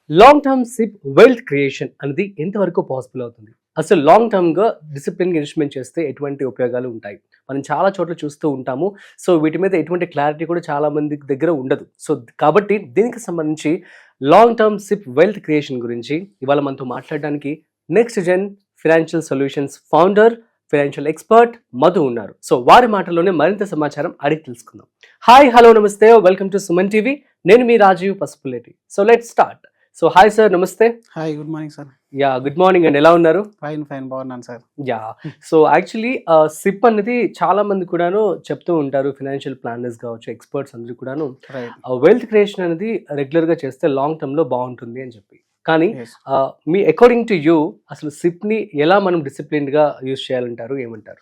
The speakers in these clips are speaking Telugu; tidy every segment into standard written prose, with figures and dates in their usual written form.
Long term SIP wealth creation అనేది ఎంతవరకు పాసిబుల్ అవుతుంది? అసలు లాంగ్ టర్మ్‌గా డిసిప్లిన్‌గా ఇన్వెస్ట్‌మెంట్ చేస్తే ఎటువంటి ఉపయోగాలు ఉంటాయి? మనం చాలా చోట్ల చూస్తూ ఉంటాము. సో, వీటి మీద ఎటువంటి క్లారిటీ కూడా చాలా మంది దగ్గర ఉండదు. సో, కాబట్టి దీనికి సంబంధించి long term SIP wealth creation గురించి ఇవాళ మనతో మాట్లాడడానికి next gen financial solutions founder, financial expert Madhu ఉన్నారు. సో, వారి మాటల్లోనే మరింత సమాచారం అడిగి తెలుసుకుందాం. హాయ్, హలో, నమస్తే, వెల్కమ్ టు సుమన్ టీవీ. నేను మీ Rajeev Pasupuleti. So, let's start. So hi sir, నమస్తే. Hi, good morning sir. Yeah, good morning అండి. ఎలా ఉన్నారు? ఫైన్ బాగున్నాను sir. Yeah, so actually SIP అనేది చాలా మంది కూడాను చెప్తూ ఉంటారు, ఫైనాన్షియల్ ప్లానర్స్ కావచ్చు, ఎక్స్పర్ట్స్ అందరూ కూడాను వెల్త్ క్రియేషన్ అనేది రెగ్యులర్ గా చేస్తే లాంగ్ టర్మ్ లో బాగుంటుంది అని చెప్పి. కానీ మీ అకార్డింగ్ టు యూ అసలు సిప్ ని ఎలా మనం డిసిప్లిన్ గా యూజ్ చేయాలంటారు, ఏమంటారు?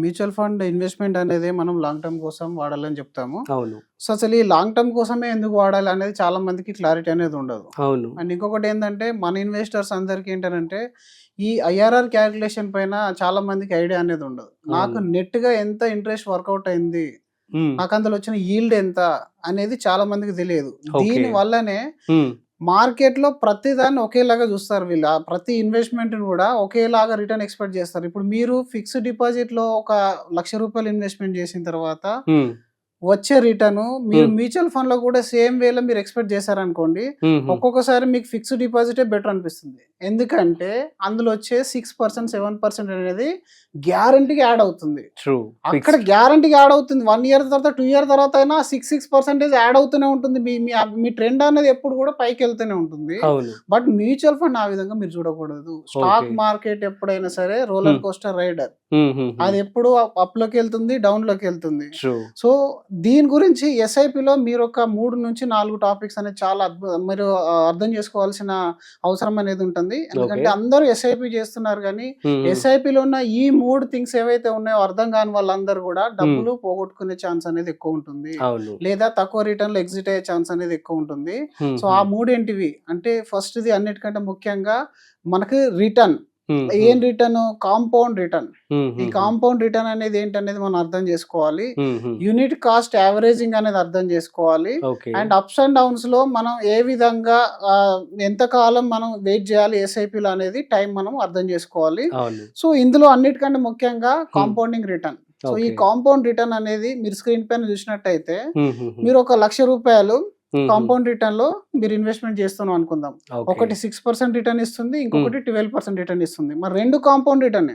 మ్యూచువల్ ఫండ్ ఇన్వెస్ట్మెంట్ అనేది మనం లాంగ్ టర్మ్ కోసం వాడాలని చెప్తాము. అవును. సో అసలు ఈ లాంగ్ టర్మ్ కోసమే ఎందుకు వాడాలి అనేది చాలా మందికి క్లారిటీ అనేది ఉండదు. అవును. అండ్ ఇంకొకటి ఏంటంటే మన ఇన్వెస్టర్స్ అందరికి ఏంటంటే ఈ ఐఆర్ఆర్ క్యాలిక్యులేషన్ పైన చాలా మందికి ఐడియా అనేది ఉండదు. నాకు నెట్ గా ఎంత ఇంట్రెస్ట్ వర్కౌట్ అయింది, నాకు అందులో వచ్చిన ఈల్డ్ ఎంత అనేది చాలా మందికి తెలియదు. దీని వల్లనే మార్కెట్ లో ప్రతి దాన్ని ఒకేలాగా చూస్తారు వీళ్ళు. ప్రతి ఇన్వెస్ట్మెంట్ కూడా ఒకేలాగా రిటర్న్ ఎక్స్పెక్ట్ చేస్తారు. ఇప్పుడు మీరు ఫిక్స్డ్ డిపాజిట్ లో ఒక ₹1,00,000 ఇన్వెస్ట్మెంట్ చేసిన తర్వాత వచ్చే రిటర్న్ మీరు మ్యూచువల్ ఫండ్ లో కూడా సేమ్ వేలో మీరు ఎక్స్పెక్ట్ చేశారనుకోండి, ఒక్కొక్కసారి మీకు ఫిక్స్డ్ డిపాజిటే బెటర్ అనిపిస్తుంది. ఎందుకంటే అందులో వచ్చే 6%, 7% అనేది గ్యారంటీగా యాడ్ అవుతుంది. అక్కడ గ్యారంటీగా యాడ్ అవుతుంది. 1 ఇయర్ తర్వాత 2 ఇయర్ తర్వాత అయినా 6% యాడ్ అవుతూనే ఉంటుంది. మీ ట్రెండ్ అనేది ఎప్పుడు కూడా పైకి వెళ్తూనే ఉంటుంది. బట్ మ్యూచువల్ ఫండ్ ఆ విధంగా మీరు చూడకూడదు. స్టాక్ మార్కెట్ ఎప్పుడైనా సరే రోలర్ కోస్టర్ రైడర్, అది ఎప్పుడు అప్ లోకి వెళ్తుంది, డౌన్ లోకి వెళ్తుంది. సో దీని గురించి ఎస్ఐపిలో మీరు ఒక 3 నుంచి 4 టాపిక్స్ అనేది చాలా మీరు అర్థం చేసుకోవాల్సిన అవసరం అనేది ఉంటుంది. ఎందుకంటే అందరూ ఎస్ఐపి చేస్తున్నారు, కానీ ఎస్ఐపిలో ఉన్న ఈ 3 థింగ్స్ ఏవైతే ఉన్నాయో అర్థం కాని వాళ్ళందరూ కూడా డబ్బులు పోగొట్టుకునే ఛాన్స్ అనేది ఎక్కువ ఉంటుంది, లేదా తక్కువ రిటర్న్ లో ఎగ్జిట్ అయ్యే ఛాన్స్ అనేది ఎక్కువ ఉంటుంది. సో ఆ 3 ఏంటివి అంటే, ఫస్ట్ ది అన్నిటికంటే ముఖ్యంగా మనకి రిటర్న్. ఏం రిటర్న్? Compound return. ఈ కాంపౌండ్ రిటర్న్ అనేది ఏంటనేది మనం అర్థం చేసుకోవాలి. యూనిట్ కాస్ట్ యావరేజింగ్ అనేది అర్థం చేసుకోవాలి. అండ్ అప్స్ అండ్ డౌన్స్ లో మనం ఏ విధంగా ఎంతకాలం మనం వెయిట్ చేయాలి ఎస్ఐపిలో అనేది టైం మనం అర్థం చేసుకోవాలి. సో ఇందులో అన్నిటికంటే ముఖ్యంగా కాంపౌండింగ్ రిటర్న్. సో ఈ కాంపౌండ్ రిటర్న్ అనేది మీరు స్క్రీన్ పైన చూసినట్టయితే, మీరు ఒక ₹1,00,000 కాంపౌండ్ రిటర్న్ లో మీరు ఇన్వెస్ట్మెంట్ చేస్తున్నాం అనుకుందాం. ఒకటి 6% రిటర్న్ ఇస్తుంది, ఇంకొకటి 12% రిటర్న్ ఇస్తుంది. మరి 2 కాంపౌండ్ రిటర్న్.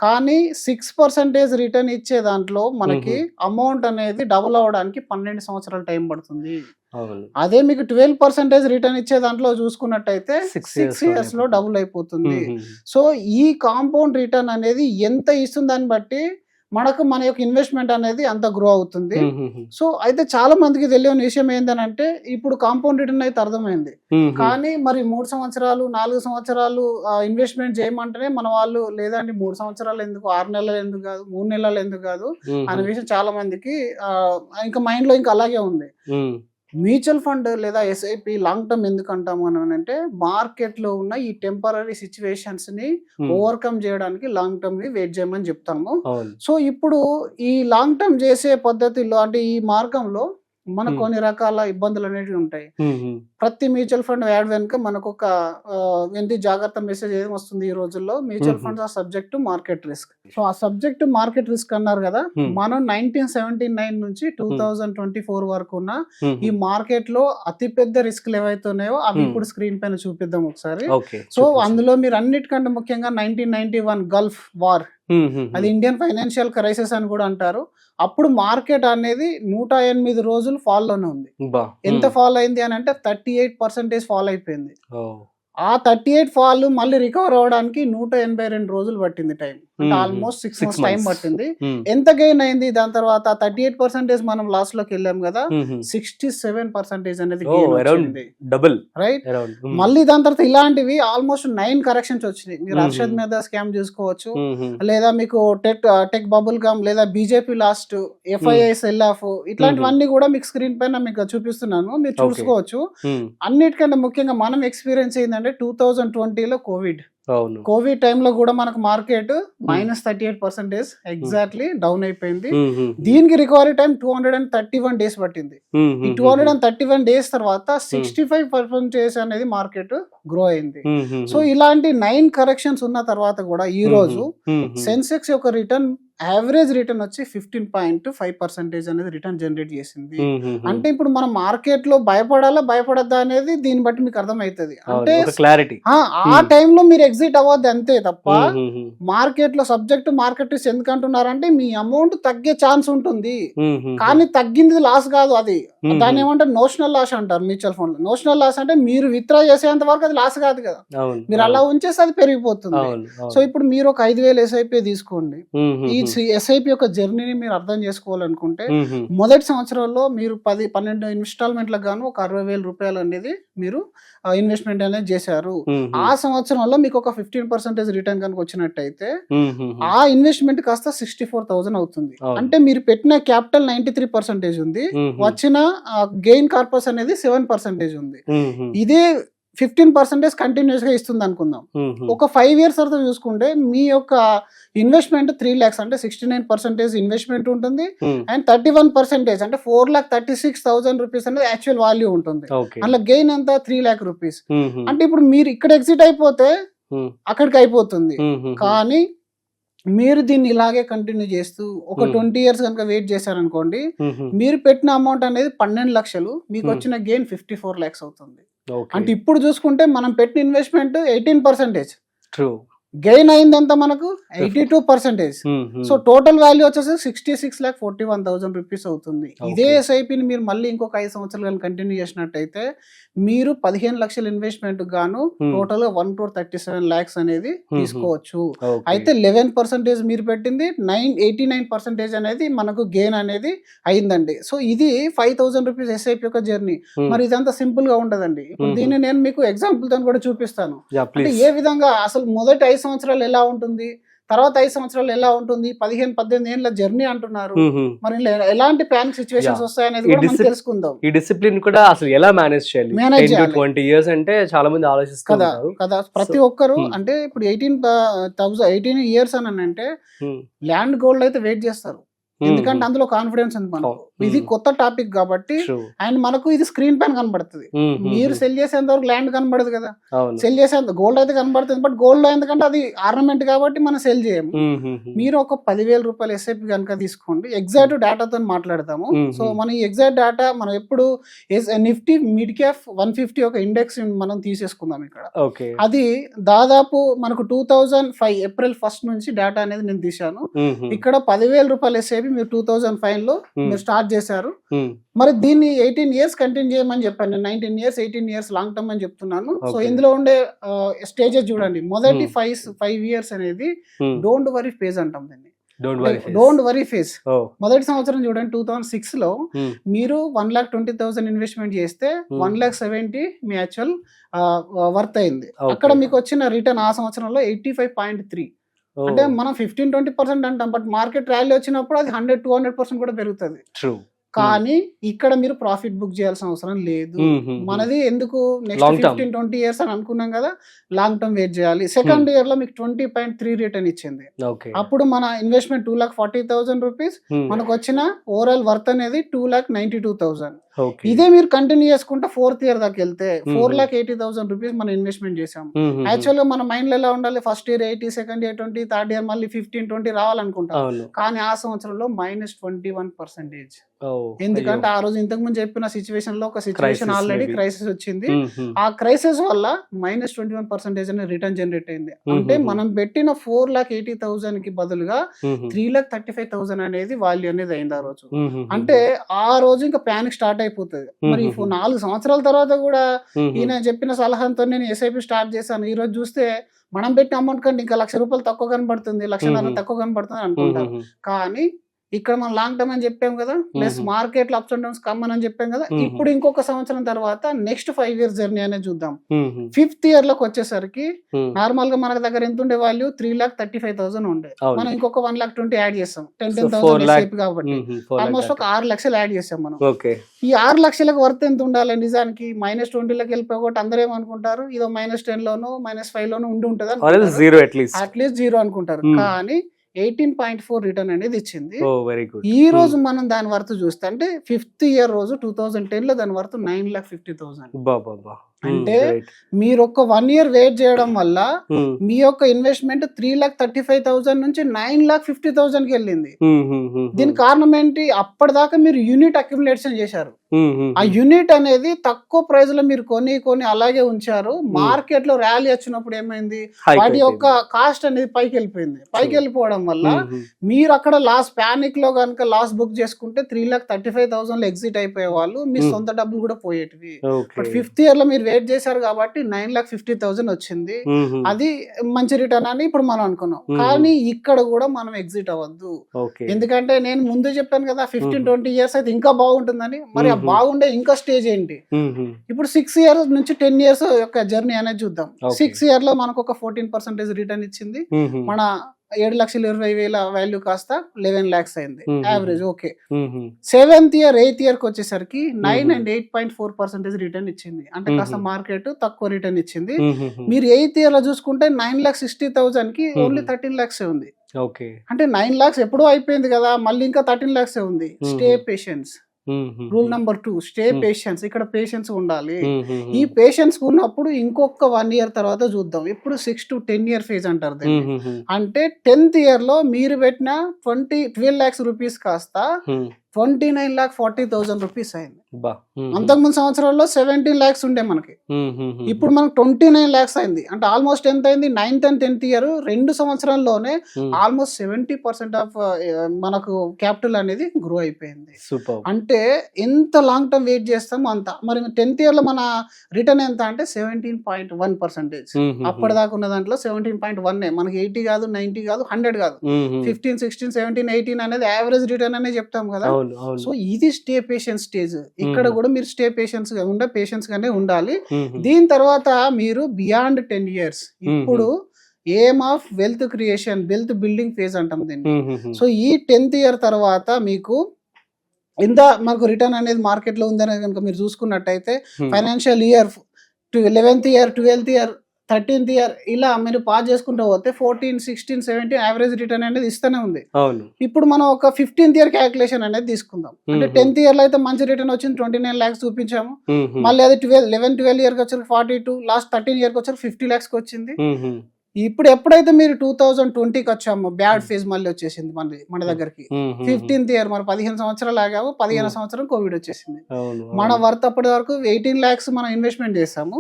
కానీ 6% రిటర్న్ ఇచ్చే దాంట్లో మనకి అమౌంట్ అనేది డబుల్ అవడానికి 12 సంవత్సరాల టైం పడుతుంది. అదే మీకు 12% రిటర్న్ ఇచ్చే దాంట్లో చూసుకున్నట్టయితే 6 ఇయర్స్ లో డబుల్ అయిపోతుంది. సో ఈ కాంపౌండ్ రిటర్న్ అనేది ఎంత ఇస్తుంది దాన్ని బట్టి మన యొక్క ఇన్వెస్ట్మెంట్ అనేది అంత గ్రో అవుతుంది. సో అయితే చాలా మందికి తెలియని విషయం ఏంటంటే, ఇప్పుడు కాంపౌండ్ రిటర్న్ అయితే అర్థమైంది, కానీ మరి 3 సంవత్సరాలు 4 సంవత్సరాలు ఇన్వెస్ట్మెంట్ చేయమంటేనే మన వాళ్ళు, లేదండి 3 సంవత్సరాలు ఎందుకు, 6 నెలలు ఎందుకు కాదు, 3 నెలలు ఎందుకు కాదు అనే విషయం చాలా మందికి ఇంకా మైండ్ లో ఇంకా అలాగే ఉంది. మ్యూచువల్ ఫండ్ లేదా ఎస్ఐపి లాంగ్ టర్మ్ ఎందుకు అంటాము అని అంటే, మార్కెట్ లో ఉన్న ఈ టెంపరీ సిచ్యువేషన్స్ ని ఓవర్కమ్ చేయడానికి లాంగ్ టర్మ్ ని వెయిట్ చేయమని చెప్తాము. సో ఇప్పుడు ఈ లాంగ్ టర్మ్ చేసే పద్ధతిలో అంటే ఈ మార్గంలో మనకు కొన్ని రకాల ఇబ్బందులు అనేవి ఉంటాయి. ప్రతి మ్యూచువల్ ఫండ్ యాడ్ వెనుక మనకు ఒక ఏంటి జాగ్రత్త మెసేజ్ ఏం వస్తుంది ఈ రోజుల్లో, mutual funds are subject to market risk. So ఆ సబ్జెక్ట్ టు మార్కెట్ రిస్క్ అన్నారు కదా, మనం 1979 నుంచి 2024 వరకు ఉన్న ఈ మార్కెట్ లో అతి పెద్ద రిస్క్ ఏవైతే ఉన్నాయో అవి ఇప్పుడు స్క్రీన్ పైన చూపిద్దాం ఒకసారి. సో అందులో మీరు అన్నిటికంటే ముఖ్యంగా 1991 గల్ఫ్ వార్, అది ఇండియన్ ఫైనాన్షియల్ క్రైసిస్ అని కూడా అంటారు. అప్పుడు మార్కెట్ అనేది 108 రోజులు ఫాల్ లోనే ఉంది. ఎంత ఫాల్ అయింది అని అంటే 38% ఫాల్ అయిపోయింది. ఆ 38 ఫాల్ మళ్ళీ రికవర్ అవడానికి 182 రోజులు పట్టింది టైం. అంటే ఆల్మోస్ట్ 6 months టైం పట్టింది. ఎంత గెయిన్ అయింది దాని తర్వాత? 38% మనం లాస్ లోకి వెళ్ళాం కదా, 67% అనేది డబుల్, రైట్? మళ్ళీ దాని తర్వాత ఇలాంటివి ఆల్మోస్ట్ 9 కరెక్షన్స్ వచ్చినాయి. మీరు అర్షద్ మీద స్కామ్ చూసుకోవచ్చు, లేదా మీకు టెక్ బబుల్ గమ్, లేదా BJP last, FII cell of, ఇట్లాంటివన్నీ కూడా మీకు స్క్రీన్ పైన మీకు చూపిస్తున్నాను, మీరు చూసుకోవచ్చు. అన్నిటికంటే ముఖ్యంగా మనం ఎక్స్పీరియన్స్ ఏంటంటే 2020లో కోవిడ్. అవును. కోవిడ్ టైంలో కూడా మనకు మార్కెట్ -38% ఎగ్జాక్ట్లీ డౌన్ అయిపోయింది. దీనికి రికవరీ టైం 231 డేస్ పట్టింది. ఈ 231 డేస్ తర్వాత 65% అనేది మార్కెట్ గ్రో అయింది. సో ఇలాంటి 9 కరెక్షన్స్ ఉన్న తర్వాత కూడా ఈ రోజు సెన్సెక్స్ యొక్క రిటర్న్ యావరేజ్ రిటర్న్ వచ్చి 15.5% అనేది రిటర్న్ జనరేట్ చేసింది. అంటే ఇప్పుడు మనం మార్కెట్ లో భయపడద్దా అనేది దీన్ని బట్టి మీకు అర్థమవుతుంది. అంటే క్లారిటీ ఆ టైంలో మీరు ఎగ్జిట్ అవ్వద్దు అంతే తప్ప మార్కెట్ లో సబ్జెక్ట్ మార్కెట్ రిస్క్ ఎందుకు అంటున్నారంటే మీ అమౌంట్ తగ్గే ఛాన్స్ ఉంటుంది, కానీ తగ్గింది లాస్ కాదు. అది దాన్ని ఏమంటారు నోషనల్ లాస్ అంటారు మ్యూచువల్ ఫండ్ లో. నోషనల్ లాస్ అంటే మీరు విత్డ్రా చేసేంత వరకు అది లాస్ కాదు కదా, మీరు అలా ఉంచేస్తే అది పెరిగిపోతుంది. సో ఇప్పుడు మీరు ఒక 5,000 ఎస్ఐపి తీసుకోండి. ఈ ఎస్ఐపి యొక్క జర్నీని మీరు అర్థం చేసుకోవాలనుకుంటే మొదటి సంవత్సరంలో మీరు 12 ఇన్స్టాల్మెంట్లకు గాను ఒక 60,000 రూపాయలు అనేది మీరు ఇన్వెస్ట్మెంట్ అనేది చేశారు. ఆ సంవత్సరంలో మీకు ఒక 15% రిటర్న్ కనుక వచ్చినట్టయితే ఆ ఇన్వెస్ట్మెంట్ కాస్త 64,000 అవుతుంది. అంటే మీరు పెట్టిన క్యాపిటల్ 93% ఉంది, వచ్చిన గెయిన్ కార్పస్ అనేది 7% ఉంది. ఇదే 15% కంటిన్యూస్ గా ఇస్తుంది అనుకుందాం. ఒక 5 years తర్వాత చూసుకుంటే మీ యొక్క ఇన్వెస్ట్మెంట్ 3 lakhs అంటే 69% ఇన్వెస్ట్మెంట్ ఉంటుంది అండ్ 31% అంటే 4,36,000 రూపీస్ అనేది యాక్చువల్ వాల్యూ ఉంటుంది. అందులో గెయిన్ అంతా 3 lakh రూపీస్. అంటే ఇప్పుడు మీరు ఇక్కడ ఎగ్జిట్ అయిపోతే అక్కడికి అయిపోతుంది, కానీ మీరు దీన్ని ఇలాగే కంటిన్యూ చేస్తూ ఒక 20 years కనుక వెయిట్ చేశారనుకోండి, మీరు పెట్టిన అమౌంట్ అనేది 12 లక్షలు, మీకు వచ్చిన గెయిన్ 54 lakhs అవుతుంది. అంటే ఇప్పుడు చూసుకుంటే మనం పెట్టిన ఇన్వెస్ట్మెంట్ 18%, గెయిన్ అయిందంతా మనకు 82%. సో టోటల్ వాల్యూ వచ్చేసి 66,41,000 రూపీస్ అవుతుంది. ఇదే ఎస్ఐపిని మీరు మళ్ళీ ఇంకొక 5 సంవత్సరాలు కంటిన్యూ చేసినట్టయితే మీరు 15 లక్షల ఇన్వెస్ట్మెంట్ గాను టోటల్ 1,37 lakhs అనేది తీసుకోవచ్చు. అయితే 11% మీరు పెట్టింది 89% అనేది మనకు గెయిన్ అనేది అయిందండి. సో ఇది 5,000 రూపీస్ ఎస్ఐపి యొక్క జర్నీ. మరి ఇదంతా సింపుల్ గా ఉండదండి. ఇప్పుడు దీన్ని నేను మీకు ఎగ్జాంపుల్ తో కూడా చూపిస్తాను. అంటే ఏ విధంగా అసలు మొదటి 5 సంవత్సరాలు ఎలా ఉంటుంది, తర్వాత 5 సంవత్సరాలు ఎలా ఉంటుంది, 15-18 ఏళ్ళ జర్నీ అంటున్నారు. మరి ఎలాంటి ప్యానిక్ సిచ్యువేషన్స్ వస్తాయనేది కూడా మనం తెలుసుకుందాం. ఈ డిసిప్లిన్ కూడా అసలు ఎలా మేనేజ్ చేయాలి? 20 years అంటే చాలా మంది ఆలోచిస్తారు కదా. ప్రతి ఒక్కరు అంటే ఇప్పుడు 18 years అని అంటే ల్యాండ్ గోల్డ్ అయితే వెయిట్ చేస్తారు, ఎందుకంటే అందులో కాన్ఫిడెన్స్ ఉంది మనకు. ఇది కొత్త టాపిక్ కాబట్టి అండ్ మనకు ఇది స్క్రీన్ పైన కనబడుతుంది. మీరు సెల్ చేసేంత వరకు ల్యాండ్ కనబడదు కదా, సెల్ చేసేంత గోల్డ్ అయితే కనబడుతుంది. బట్ గోల్డ్ లో ఎందుకంటే అది ఆర్నమెంట్ కాబట్టి మనం సెల్ చేయము. మీరు ఒక 10,000 రూపాయలు ఎస్ఐపి కనుక తీసుకోండి, ఎగ్జాక్ట్ డేటాతో మాట్లాడతాము. సో మన ఈ ఎగ్జాక్ట్ డేటా మనం ఎప్పుడు నిఫ్టీ మిడ్ క్యాప్ 150 ఒక ఇండెక్స్ మనం తీసేసుకుందాం ఇక్కడ. అది దాదాపు మనకు 2005 April 1st నుంచి డేటా అనేది నేను తీశాను. ఇక్కడ 10,000 రూపాయలు ఎస్ఐపి మీరు 2005 లో మీరు స్టార్ట్ చేశారు. మరి దీన్ని 18 years కంటిన్యూ చేయమని చెప్పాను నేను. 19 years 18 years లాంగ్ టర్మ్ అని చెప్తున్నాను. సో ఇందులో ఉండే స్టేజెస్ చూడండి. మొదటి 5 years అనేది డోంట్ వరీ ఫేజ్ అంటాం దీన్ని. Don't worry phase. మొదటి సంవత్సరం చూడండి 2006 లో మీరు 1,20,000 ఇన్వెస్ట్మెంట్ చేస్తే 1,70,000 మీ యాక్చువల్ వర్త్ అయింది. అక్కడ మీకు వచ్చిన రిటర్న్ ఆ సంవత్సరంలో 85.3. అంటే మనం 15-20% అంటాం, బట్ మార్కెట్ ర్యాలీ వచ్చినప్పుడు అది 100-200% కూడా పెరుగుతుంది. కానీ ఇక్కడ మీరు ప్రాఫిట్ బుక్ చేయాల్సిన అవసరం లేదు. మనది ఎందుకు నెక్స్ట్ 15-20 years అని అనుకున్నాం కదా, లాంగ్ టర్మ్ వెయిట్ చేయాలి. సెకండ్ ఇయర్ లో మీకు 20.3 రిటర్న్ ఇచ్చింది. అప్పుడు మన ఇన్వెస్ట్మెంట్ 2,40,000 రూపీస్, మనకు వచ్చిన ఓవరాల్ వర్త్ అనేది 2,92,000. ఇదే మీరు కంటిన్యూ చేసుకుంటే 4th year దాకా వెళ్తే 4,80,000 రూపీస్ మనం ఇన్వెస్ట్మెంట్ చేసాం. యాక్చువల్ గా మన మైండ్ లో ఎలా ఉండాలి, first year 80, second year 20, third year మళ్ళీ 15-20 రావాలనుకుంటాం. కానీ ఆ సంవత్సరంలో -21%. ఎందుకంటే ఆ రోజు ఇంతకు ముందు చెప్పిన సిచ్యువేషన్ లో ఒక సిచ్యువేషన్ ఆల్రెడీ క్రైసిస్ వచ్చింది. ఆ క్రైసిస్ వల్ల -21% అనేది రిటర్న్ జనరేట్ అయింది. అంటే మనం పెట్టిన 4,80,000 కి బదులుగా 3,35,000 అనేది వాల్యూ అనేది అయింది ఆ రోజు. అంటే ఆ రోజు ఇంకా ప్యానిక్ స్టార్ట్ అయిపోతుంది. మరి 4 సంవత్సరాల తర్వాత కూడా ఈయన చెప్పిన సలహాతో నేను ఎస్ఐపి స్టార్ట్ చేశాను. ఈ రోజు చూస్తే మనం పెట్టిన అమౌంట్ కంటే ఇంకా 1,00,000 రూపాయలు తక్కువ కనబడుతుంది, 1,00,000 తక్కువ కనబడుతుంది అనుకుంటాం. కానీ ఇక్కడ మనం లాంగ్ టర్మ్ అని చెప్పాం కదా, ప్లస్ మార్కెట్ లో అప్స్ అండ్ డౌన్స్ కమ్మన్ అని చెప్పాం కదా. ఇప్పుడు ఇంకొక సంవత్సరం తర్వాత నెక్స్ట్ 5 years జర్నీ అనేది చూద్దాం. 5th year లోకి వచ్చేసరికి నార్మల్ గా మన దగ్గర ఎంత ఉండే వాల్యూ 3,35,000 ఉండే, మనం ఇంకొక 1,20,000 యాడ్ చేస్తాం, 10,000 SIP కాబట్టి ఆల్మోస్ట్ ఒక 6 లక్షలు యాడ్ చేసాం మనం. ఈ 6 లక్షలకు వర్త్ ఎంత ఉండాలి నిజానికి? -20 వెళ్ళిపోయి అందరూ ఏమనుకుంటారు, ఇదో -10 లోనో -5 లోనో ఉండి ఉంటుంది, అట్లీస్ట్ 0 అనుకుంటారు. కానీ 18.4 రిటర్న్ అనేది ఇచ్చింది. ఈ రోజు మనం దాని వర్త్ చూస్తే అంటే 5th year రోజు 2010 లో దాని వర్త్ 9,50,000. అంటే మీరు ఒక 1 year వెయిట్ చేయడం వల్ల మీ యొక్క ఇన్వెస్ట్మెంట్ 3,35,000 నుంచి 9,50,000 కి వెళ్ళింది. దీనికి కారణం ఏంటి? అప్పటిదాకా మీరు యూనిట్ అక్యుములేషన్ చేశారు. ఆ యూనిట్ అనేది తక్కువ ప్రైస్ లో మీరు కొని అలాగే ఉంచారు. మార్కెట్ లో ర్యాలీ వచ్చినప్పుడు ఏమైంది, వాటి యొక్క కాస్ట్ అనేది పైకి వెళ్ళిపోయింది. పైకి వెళ్ళిపోవడం వల్ల మీరు అక్కడ ప్యానిక్ లో కనుక లాస్ బుక్ చేసుకుంటే 3,35,000 లో ఎగ్జిట్ అయిపోయే వాళ్ళు, మీ సొంత డబ్బులు కూడా పోయేటివి. బట్ 5th year లో మీరు వెయిట్ చేశారు కాబట్టి 9,50,000 వచ్చింది. అది మంచి రిటర్న్ అని ఇప్పుడు మనం అనుకున్నాం. కానీ ఇక్కడ కూడా మనం ఎగ్జిట్ అవ్వద్దు. ఎందుకంటే నేను ముందు చెప్పాను కదా 15-20 years అయితే ఇంకా బాగుంటుందని. మరి బాగుండే ఇంకా స్టేజ్ ఏంటి? ఇప్పుడు 6 years నుంచి 10 years యొక్క జర్నీ అనేది చూద్దాం. 6 year లో మనకు ఒక 14% రిటర్న్ ఇచ్చింది. మన 7,20,000 వాల్యూ కాస్త 11 lakhs అయింది average. Okay, 7th year 8th year కి వచ్చేసరికి 9 and 8.4% రిటర్న్ ఇచ్చింది. అంటే కాస్త మార్కెట్ తక్కువ రిటర్న్ ఇచ్చింది. మీరు 8th year లో చూసుకుంటే 9,60,000 కి ఓన్లీ 13 lakhs ఉంది. అంటే 9 lakhs ఎప్పుడో అయిపోయింది కదా, మళ్ళీ ఇంకా 13 lakhs ఉంది. Stay patience. Rule number 2, stay patience. ఇక్కడ పేషెన్స్ ఉండాలి. ఈ పేషెన్స్ ఉన్నప్పుడు ఇంకొక 1 year తర్వాత చూద్దాం. ఇప్పుడు 6 to 10 year ఫేజ్ అంటారు దీన్ని. అంటే 10th year లో మీరు పెట్టిన 12 lakhs రూపీస్ కాస్త 29,40,000 రూపీస్ అయింది. అంతకుముందు సంవత్సరాల్లో 17 lakhs ఉండే మనకి, ఇప్పుడు మనకు 29 lakhs అయింది. అంటే ఆల్మోస్ట్ ఎంత అయింది? 9th and 10th year 2 సంవత్సరాల్లోనే ఆల్మోస్ట్ 70% ఆఫ్ మనకు క్యాపిటల్ అనేది గ్రో అయిపోయింది. అంటే ఎంత లాంగ్ టర్మ్ వెయిట్ చేస్తామో అంత. మరి 10th year లో మన రిటర్న్ ఎంత అంటే 17.1%. అప్పటిదాకా ఉన్న దాంట్లో 17.1. మనకి 80 కాదు, 90 కాదు, 100 కాదు, 15, 16, 17, 18 అనేది యావరేజ్ రిటర్న్ అనే చెప్తాం కదా. సో ఇది స్టే పేషెన్స్ స్టేజ్. ఇక్కడ కూడా మీరు స్టే పేషెన్స్ గానే ఉండాలి. దీని తర్వాత మీరు బియాండ్ 10 years ఇప్పుడు aim of wealth creation, wealth building phase అంటాం దీన్ని. సో ఈ 10th year తర్వాత మీకు ఎంత మనకు రిటర్న్ అనేది మార్కెట్ లో ఉందనేది కనుక మీరు చూసుకున్నట్టయితే financial year 11th year, 12th year, 13th year ఇలా మీరు పాస్ చేసుకుంటూ పోతే 14, 16, 17 యావరేజ్ రిటర్న్ అనేది ఇస్తూనే ఉంది. ఇప్పుడు మనం ఒక 15th year క్యాలిక్యులేషన్ అనేది తీసుకుందాం. అంటే 10th year లో అయితే మంచి రిటర్న్ వచ్చింది, 29 lakhs చూపించాము. మళ్ళీ అది 11-12 year కి వచ్చారు 42, లాస్ట్ 13 year కి వచ్చారు 50 lakhs కి వచ్చింది. ఇప్పుడు ఎప్పుడైతే మీరు 2020కి వచ్చామో బ్యాడ్ ఫేజ్ మళ్ళీ వచ్చేసింది మన దగ్గరికి. 15th year మరి 15 సంవత్సరాలు ఆగాము, 15 సంవత్సరం కోవిడ్ వచ్చేసింది. మన వర్త్ అప్పటి వరకు 18 lakhs మనం ఇన్వెస్ట్మెంట్ చేసాము.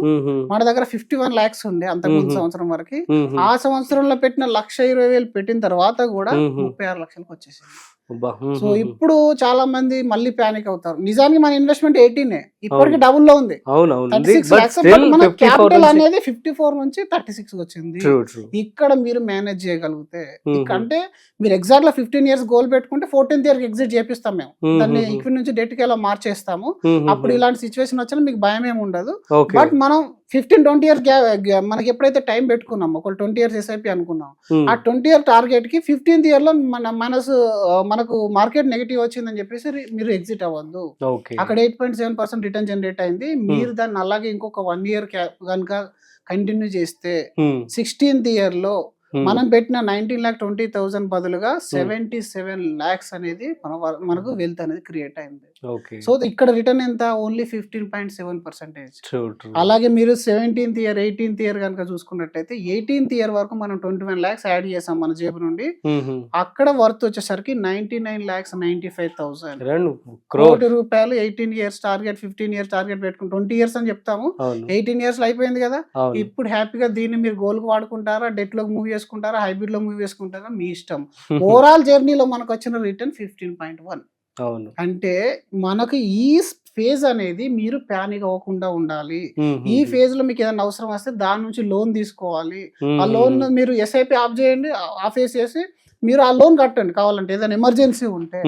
మన దగ్గర 51 lakhs ఉండే అంతకుముందు సంవత్సరం వరకు. ఆ సంవత్సరంలో పెట్టిన 1,20,000 పెట్టిన తర్వాత కూడా 36 లక్షలకు వచ్చేసింది. సో ఇప్పుడు చాలా మంది మళ్ళీ పానిక్ అవుతారు. నిజానికి మన ఇన్వెస్ట్మెంట్ 18 ఇప్పటికి డబుల్ లో ఉంది. 36 lakhs. మన క్యాపిటల్ అనేది 54 నుంచి 36 వచ్చింది. ఇక్కడ మీరు మేనేజ్ చేయగలిగితే, అంటే మీరు ఎగ్జాక్ట్ గా 15 years గోల్ పెట్టుకుంటే 14th year కి ఎగ్జిట్ చేపిస్తాం మేము. దాన్ని ఈక్విటీ నుంచి డెట్ కి ఎలా మార్చేస్తాము. అప్పుడు ఇలాంటి సిచ్యువేషన్ వచ్చినా మీకు భయం ఏమి ఉండదు. బట్ మనం 15-20 years మనకి ఎప్పుడైతే టైం పెట్టుకున్నాం, ఒక 20 years SIP అనుకున్నాం, ఆ 20 year టార్గెట్ కి 15th year లో మనకు మార్కెట్ నెగిటివ్ వచ్చిందని చెప్పేసి మీరు ఎగ్జిట్ అవ్వద్దు. అక్కడ 8.7% రిటర్న్ జనరేట్ అయింది. మీరు దాన్ని అలాగే ఇంకొక 1 year కనుక కంటిన్యూ చేస్తే 16th year లో మనం పెట్టిన 19,20,000 బదులుగా 77 lakhs అనేది మనకు వెల్త్ అనేది క్రియేట్ అయింది. సో ఇక్కడ రిటర్న్ ఎంత? ఓన్లీ 15.7%. అలాగే మీరు 17th year, 18th year కనుక చూసుకున్నట్టయితే 18th year వరకు మనం 21 lakhs యాడ్ చేసాం మన జేబు నుండి. అక్కడ వర్త్ వచ్చేసరికి 99,95,000 కోటి రూపాయలు. 18 years టార్గెట్, 15 years టార్గెట్ పెట్టుకుని 20 years అని చెప్తాము. 18 years లో అయిపోయింది కదా. ఇప్పుడు హ్యాపీగా దీన్ని మీరు గోల్ కు వాడుకుంటారా, డెట్ లో మూవ్ చేసుకుంటారా, హైబ్రిడ్ లో మూవ్ చేసుకుంటారా, మీ ఇష్టం. ఓవరాల్ జర్నీలో మనకు వచ్చిన రిటర్న్ 15.1. అంటే మనకు ఈ ఫేజ్ అనేది మీరు ప్యానిక్ అవ్వకుండా ఉండాలి. ఈ ఫేజ్ లో మీకు ఏదైనా అవసరం వస్తే దాని నుంచి లోన్ తీసుకోవాలి. ఆ లోన్ మీరు SIP ఆఫ్ చేయండి, ఆఫ్ చేసి మీరు ఆ లోన్ కట్టండి కావాలంటే ఏదైనా ఎమర్జెన్సీ ఉంటే.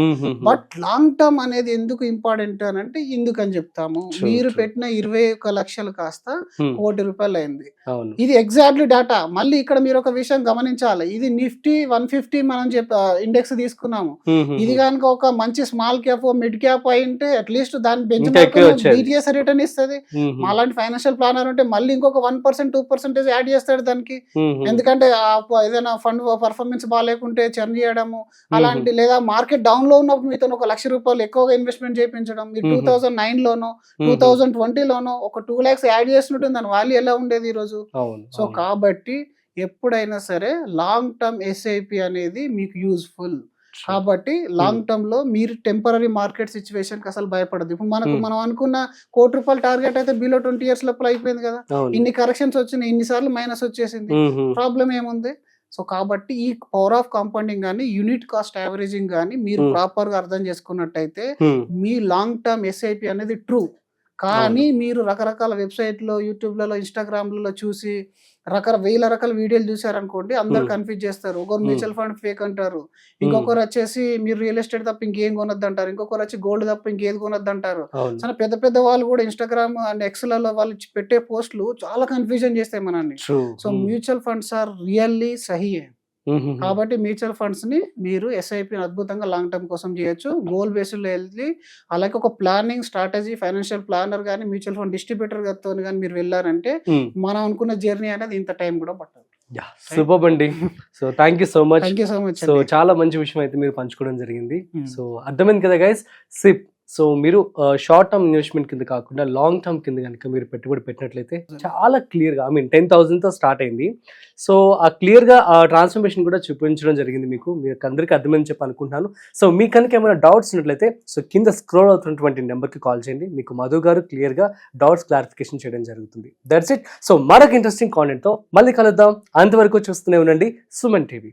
బట్ లాంగ్ టర్మ్ అనేది ఎందుకు ఇంపార్టెంట్ అని అంటే ఎందుకని చెప్తాము. True, మీరు true. పెట్టిన 21 లక్షలు కాస్త Hmm. ₹1,00,00,000 అయింది. అవును. ఇది ఎగ్జాక్ట్లీ డేటా. మళ్ళీ ఇక్కడ మీరు ఒక విషయం గమనించాలి. ఇది నిఫ్టీ 150 మనం ఇండెక్స్ తీసుకున్నాము. ఇది కనుక ఒక మంచి స్మాల్ క్యాప్ మిడ్ క్యాప్ అయింటే అట్లీస్ట్ దాని బెంచ్ ఇంకా ఎక్కువ వచ్చేది. BTS రిటర్న్ ఇస్తుంది. అలాంటి ఫైనాన్షియల్ ప్లానర్ ఉంటే మళ్ళీ ఇంకొక 1% 2% యాడ్ చేస్తాడు దానికి. ఎందుకంటే ఏదైనా ఫండ్ పర్ఫార్మెన్స్ బాగాలేకుంటే చర్న్ చేయడము అలాంటి, లేదా మార్కెట్ డౌన్ లో ఉన్నప్పుడు మీతో ఒక ₹1,00,000 ఎక్కువగా ఇన్వెస్ట్మెంట్ చేయించడం. మీరు 2009 లోనో 2020 లోనో ఒక 2 lakhs యాడ్ చేసినట్టు దాని వాల్యూ ఎలా ఉండేది ఈ రోజు. అవును. సో కాబట్టి ఎప్పుడైనా సరే లాంగ్ టర్మ్ SIP అనేది మీకు యూజ్ఫుల్. కాబట్టి లాంగ్ టర్మ్ లో మీరు టెంపరీ మార్కెట్ సిచ్యువేషన్ కి అసలు భయపడదు. ఇప్పుడు మనం అనుకున్న ₹1,00,00,000 టార్గెట్ అయితే బిలో 20 years లోపల అయిపోయింది కదా. అవును. ఇన్ని కరెక్షన్స్ వచ్చినాయి, ఇన్నిసార్లు మైనస్ వచ్చేసింది, ప్రాబ్లం ఏముంది. సో కాబట్టి ఈ పవర్ ఆఫ్ కాంపౌండింగ్ కానీ యూనిట్ కాస్ట్ యావరేజింగ్ కానీ మీరు ప్రాపర్ గా అర్థం చేసుకున్నట్టయితే మీ లాంగ్ టర్మ్ SIP అనేది ట్రూ. కానీ మీరు రకరకాల వెబ్సైట్లో, యూట్యూబ్లలో, ఇన్స్టాగ్రామ్లలో చూసి వేల రకాల వీడియోలు చూసారనుకోండి, అందరు కన్ఫ్యూజ్ చేస్తారు. ఒకరు మ్యూచువల్ ఫండ్ ఫేక్ అంటారు, ఇంకొకరు వచ్చేసి మీరు రియల్ ఎస్టేట్ తప్ప ఇంకేం కొనొద్దు అంటారు, ఇంకొకరు వచ్చి గోల్డ్ తప్ప ఇంకేది కొనొద్దు అంటారు. చాలా పెద్ద పెద్ద వాళ్ళు కూడా ఇన్స్టాగ్రామ్ అండ్ ఎక్స్లలో వాళ్ళు పెట్టే పోస్టులు చాలా కన్ఫ్యూజన్ చేస్తాయి మనల్ని. So mutual funds are really సహియే. కాబట్టి మ్యూచువల్ ఫండ్స్ ని మీరు SIP అద్భుతంగా లాంగ్ టర్మ్ కోసం చేయొచ్చు. గోల్ బేస్డ్ లో వెళ్ళి అలాగే ఒక ప్లానింగ్ స్ట్రాటజీ ఫైనాన్షియల్ ప్లానర్ కానీ మ్యూచువల్ ఫండ్ డిస్ట్రిబ్యూటర్ గారితో కానీ మీరు వెళ్ళారంటే మనం అనుకున్న జర్నీ అనేది ఇంత టైం కూడా పట్టదు. సూపర్ అండి. So thank you so much. Thank you so much. So చాలా మంచి విషయం అయితే మీరు పంచుకోవడం జరిగింది. సో అర్థమైంది కదా గైస్. సిప్ సో మీరు షార్ట్ టర్మ్ ఇన్వెస్ట్మెంట్ కింద కాకుండా లాంగ్ టర్మ్ కింద కనుక మీరు పెట్టుబడి పెట్టినట్లయితే చాలా క్లియర్గా 10,000తో స్టార్ట్ అయింది. సో ఆ క్లియర్గా ఆ ట్రాన్స్ఫర్మేషన్ కూడా చూపించడం జరిగింది మీకు అందరికీ అర్థమని చెప్పి అనుకుంటున్నాను. సో మీకు కనుక ఏమైనా డౌట్స్ ఉన్నట్లయితే సో కింద స్క్రోల్ అవుతున్నటువంటి నెంబర్కి కాల్ చేయండి. మీకు మధు గారు క్లియర్గా డౌట్స్ క్లారిఫికేషన్ చేయడం జరుగుతుంది. That's it. సో మరొక ఇంట్రెస్టింగ్ కాంటెంట్తో మళ్ళీ కలుద్దాం. అంతవరకు చూస్తూనే ఉండండి సుమన్ టీవీ.